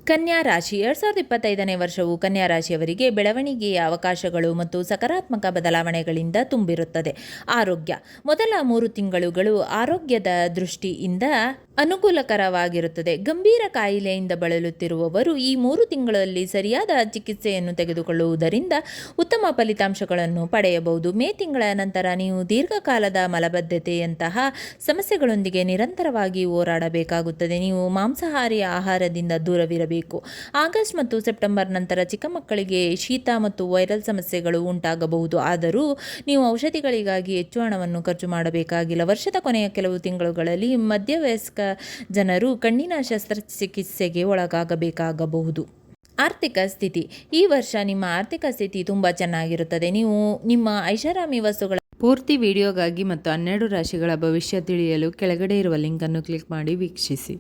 ಕನ್ಯಾ ರಾಶಿ 2025ನೇ ವರ್ಷವು ಕನ್ಯಾ ರಾಶಿಯವರಿಗೆ ಬೆಳವಣಿಗೆಯ ಅವಕಾಶಗಳು ಮತ್ತು ಸಕಾರಾತ್ಮಕ ಬದಲಾವಣೆಗಳಿಂದ ತುಂಬಿರುತ್ತದೆ. ಆರೋಗ್ಯ ಮೊದಲ 3 ತಿಂಗಳುಗಳು ಆರೋಗ್ಯದ ದೃಷ್ಟಿಯಿಂದ ಅನುಕೂಲಕರವಾಗಿರುತ್ತದೆ. ಗಂಭೀರ ಕಾಯಿಲೆಯಿಂದ ಬಳಲುತ್ತಿರುವವರು ಈ 3 ತಿಂಗಳಲ್ಲಿ ಸರಿಯಾದ ಚಿಕಿತ್ಸೆಯನ್ನು ತೆಗೆದುಕೊಳ್ಳುವುದರಿಂದ ಉತ್ತಮ ಫಲಿತಾಂಶಗಳನ್ನು ಪಡೆಯಬಹುದು. ಮೇ ತಿಂಗಳ ನಂತರ ನೀವು ದೀರ್ಘಕಾಲದ ಮಲಬದ್ಧತೆಯಂತಹ ಸಮಸ್ಯೆಗಳೊಂದಿಗೆ ನಿರಂತರವಾಗಿ ಹೋರಾಡಬೇಕಾಗುತ್ತದೆ. ನೀವು ಮಾಂಸಾಹಾರಿ ಆಹಾರದಿಂದ ದೂರವಿರಬೇಕು. ಆಗಸ್ಟ್ ಮತ್ತು ಸೆಪ್ಟೆಂಬರ್ ನಂತರ ಚಿಕ್ಕ ಮಕ್ಕಳಿಗೆ ಶೀತ ಮತ್ತು ವೈರಲ್ ಸಮಸ್ಯೆಗಳು ಉಂಟಾಗಬಹುದು. ಆದರೂ ನೀವು ಔಷಧಿಗಳಿಗಾಗಿ ಹೆಚ್ಚು ಹಣವನ್ನು ಖರ್ಚು ಮಾಡಬೇಕಾಗಿಲ್ಲ. ವರ್ಷದ ಕೊನೆಯ ಕೆಲವು ತಿಂಗಳುಗಳಲ್ಲಿ ಮಧ್ಯವಯಸ್ಕ ಜನರು ಕಣ್ಣಿನ ಶಸ್ತ್ರಚಿಕಿತ್ಸೆಗೆ ಒಳಗಾಗಬೇಕಾಗಬಹುದು. ಆರ್ಥಿಕ ಸ್ಥಿತಿ ಈ ವರ್ಷ ನಿಮ್ಮ ಆರ್ಥಿಕ ಸ್ಥಿತಿ ತುಂಬ ಚೆನ್ನಾಗಿರುತ್ತದೆ. ನೀವು ನಿಮ್ಮ ಐಷಾರಾಮಿ ವಸ್ತುಗಳ ಪೂರ್ತಿ ವಿಡಿಯೋಗಾಗಿ ಮತ್ತು 12 ರಾಶಿಗಳ ಭವಿಷ್ಯ ತಿಳಿಯಲು ಕೆಳಗಡೆ ಇರುವ ಲಿಂಕನ್ನು ಕ್ಲಿಕ್ ಮಾಡಿ ವೀಕ್ಷಿಸಿ.